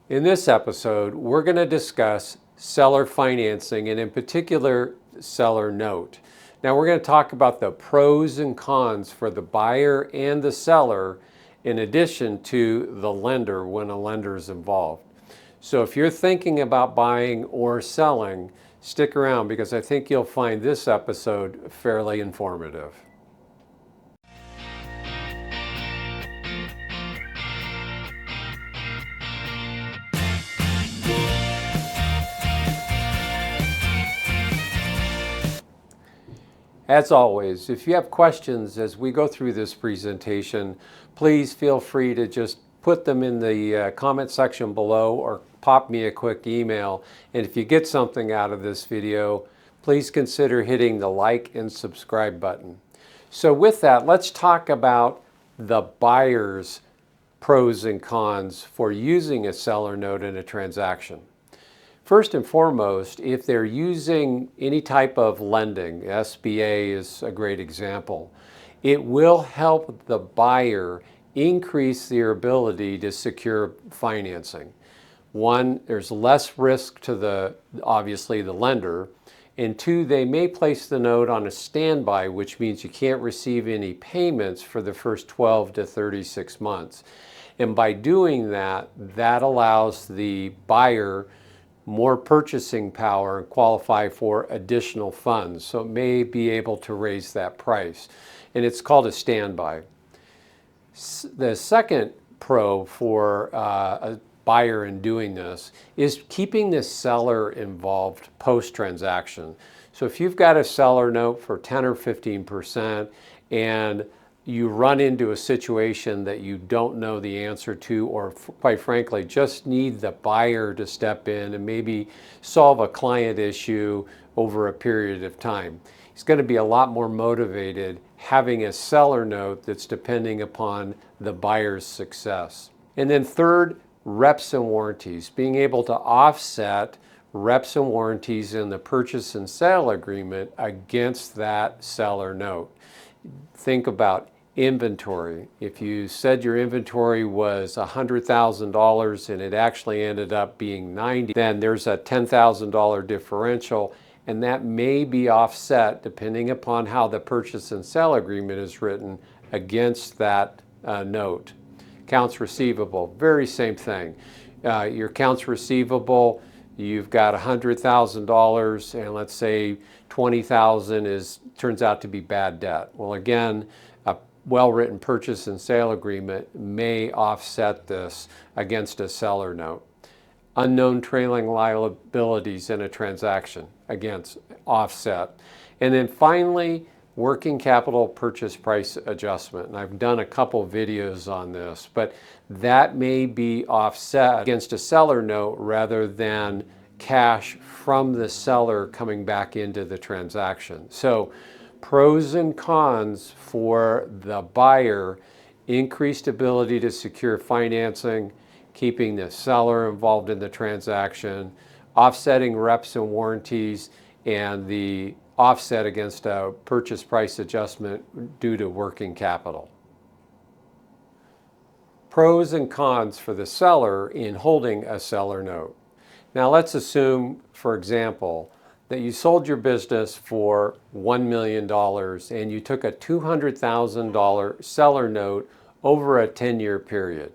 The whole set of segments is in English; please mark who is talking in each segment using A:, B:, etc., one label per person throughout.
A: In this episode, we're going to discuss seller financing and in particular, seller note. Now we're going to talk about the pros and cons for the buyer and the seller in addition to the lender when a lender is involved. So if you're thinking about buying or selling, stick around because I think you'll find this episode fairly informative. As always, if you have questions as we go through this presentation, please feel free to just put them in the comment section below or pop me a quick email. And if you get something out of this video, please consider hitting the like and subscribe button. So with that, let's talk about the buyer's pros and cons for using a seller note in a transaction. First and foremost, if they're using any type of lending, SBA is a great example, it will help the buyer increase their ability to secure financing. One, there's less risk to obviously the lender, and two, they may place the note on a standby, which means you can't receive any payments for the first 12 to 36 months. And by doing that, that allows the buyer more purchasing power and qualify for additional funds. So it may be able to raise that price. And it's called a standby. The second pro for a buyer in doing this is keeping the seller involved post-transaction. So if you've got a seller note for 10 or 15% and you run into a situation that you don't know the answer to, or quite frankly, just need the buyer to step in and maybe solve a client issue over a period of time, he's going to be a lot more motivated having a seller note that's depending upon the buyer's success. And then third, reps and warranties, being able to offset reps and warranties in the purchase and sale agreement against that seller note. Think about inventory. If you said your inventory was $100,000 and it actually ended up being $90,000, then there's a $10,000 differential, and that may be offset depending upon how the purchase and sale agreement is written against that note. Accounts receivable, very same thing. Your accounts receivable, you've got $100,000 and let's say $20,000 turns out to be bad debt. Well, again, a well-written purchase and sale agreement may offset this against a seller note. Unknown trailing liabilities in a transaction, against offset. And then finally, working capital purchase price adjustment. And I've done a couple videos on this, but that may be offset against a seller note rather than cash from the seller coming back into the transaction. So pros and cons for the buyer: increased ability to secure financing, keeping the seller involved in the transaction, offsetting reps and warranties, and the offset against a purchase price adjustment due to working capital. Pros and cons for the seller in holding a seller note. Now let's assume, for example, that you sold your business for $1 million and you took a $200,000 seller note over a 10-year period.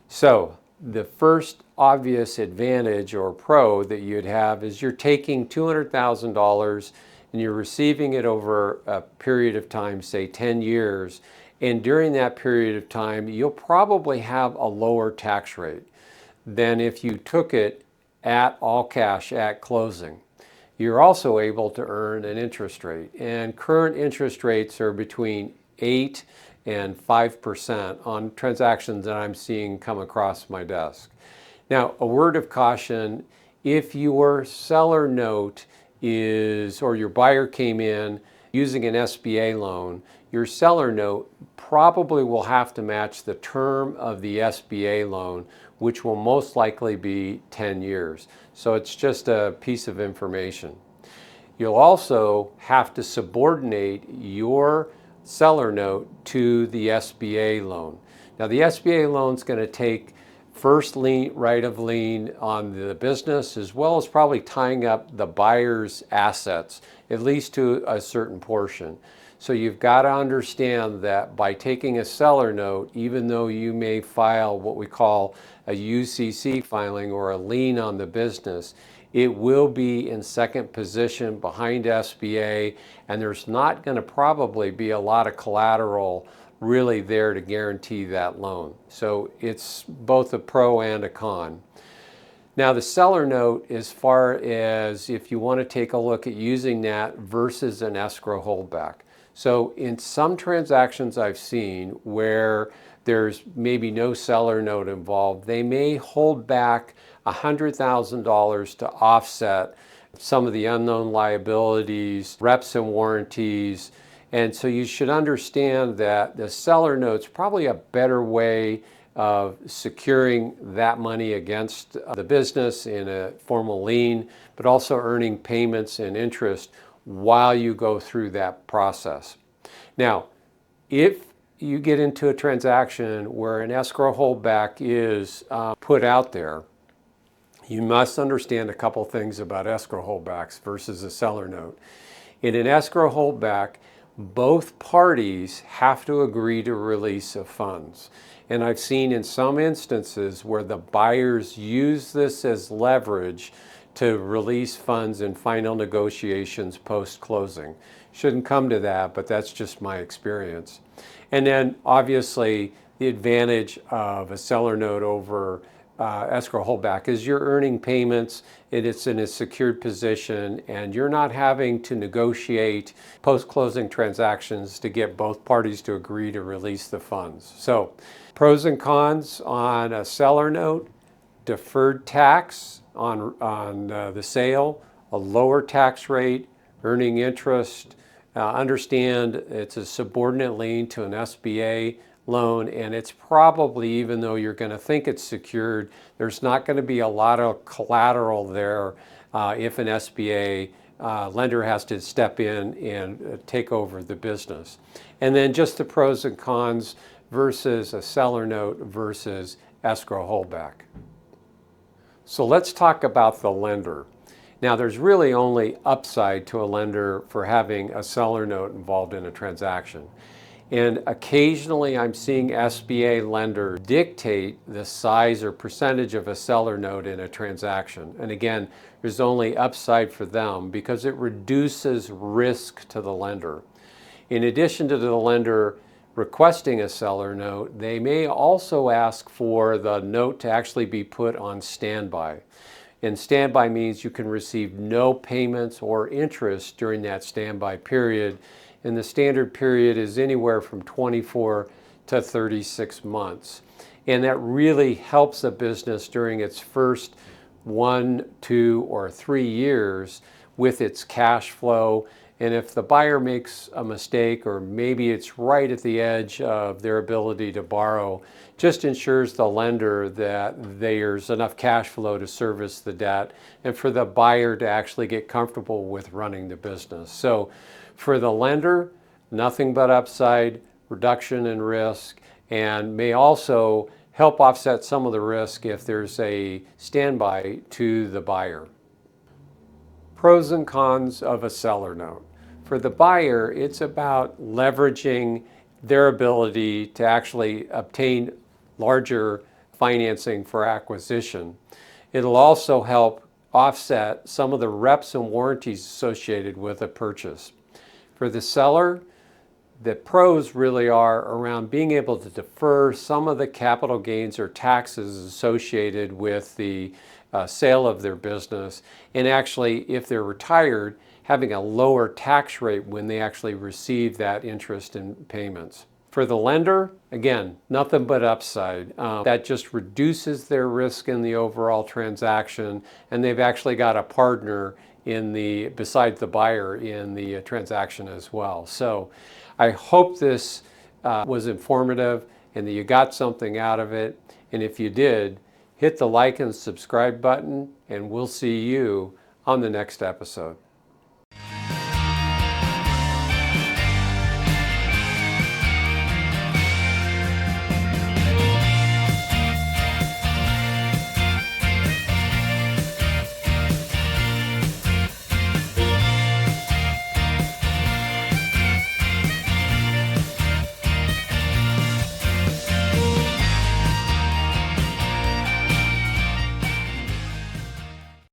A: So the first obvious advantage or pro that you'd have is you're taking $200,000 and you're receiving it over a period of time, say 10 years. And during that period of time, you'll probably have a lower tax rate than if you took it at all cash at closing. You're also able to earn an interest rate, and current interest rates are between 8 and 5% on transactions that I'm seeing come across my desk. Now, a word of caution: if your seller note is, or your buyer came in using an SBA loan, your seller note probably will have to match the term of the SBA loan, which will most likely be 10 years. So it's just a piece of information. You'll also have to subordinate your seller note to the SBA loan. Now the SBA loan is going to take first lien, right of lien on the business, as well as probably tying up the buyer's assets, at least to a certain portion. So you've got to understand that by taking a seller note, even though you may file what we call a UCC filing or a lien on the business, it will be in second position behind SBA, and there's not going to probably be a lot of collateral really there to guarantee that loan. So it's both a pro and a con. Now the seller note, as far as if you want to take a look at using that versus an escrow holdback. So in some transactions I've seen where there's maybe no seller note involved, they may hold back $100,000 to offset some of the unknown liabilities, reps and warranties. And so you should understand that the seller note's probably a better way of securing that money against the business in a formal lien, but also earning payments and interest while you go through that process. Now, if you get into a transaction where an escrow holdback is put out there, you must understand a couple things about escrow holdbacks versus a seller note. In an escrow holdback, both parties have to agree to release of funds. And I've seen in some instances where the buyers use this as leverage to release funds in final negotiations post-closing. Shouldn't come to that, but that's just my experience. And then obviously the advantage of a seller note over escrow holdback is you're earning payments, it's in a secured position, and you're not having to negotiate post-closing transactions to get both parties to agree to release the funds. So pros and cons on a seller note: deferred tax on the sale, a lower tax rate, earning interest. Understand it's a subordinate lien to an SBA loan, and it's probably, even though you're going to think it's secured, there's not going to be a lot of collateral there if an SBA lender has to step in and take over the business. And then just the pros and cons versus a seller note versus escrow holdback. So let's talk about the lender. Now, there's really only upside to a lender for having a seller note involved in a transaction. And occasionally I'm seeing SBA lenders dictate the size or percentage of a seller note in a transaction. And again, there's only upside for them because it reduces risk to the lender. In addition to the lender requesting a seller note, they may also ask for the note to actually be put on standby. And standby means you can receive no payments or interest during that standby period. And the standard period is anywhere from 24 to 36 months. And that really helps a business during its first 1, 2, or 3 years with its cash flow. And if the buyer makes a mistake, or maybe it's right at the edge of their ability to borrow, just ensures the lender that there's enough cash flow to service the debt and for the buyer to actually get comfortable with running the business. So for the lender, nothing but upside, reduction in risk, and may also help offset some of the risk if there's a standby to the buyer. Pros and cons of a seller note. For the buyer, it's about leveraging their ability to actually obtain larger financing for acquisition. It'll also help offset some of the reps and warranties associated with a purchase. For the seller, the pros really are around being able to defer some of the capital gains or taxes associated with the sale of their business, and actually, if they're retired, having a lower tax rate when they actually receive that interest and payments. For the lender, again, nothing but upside. That just reduces their risk in the overall transaction, and they've actually got a partner besides the buyer in the transaction as well. So I hope this was informative and that you got something out of it. And if you did, hit the like and subscribe button, and we'll see you on the next episode.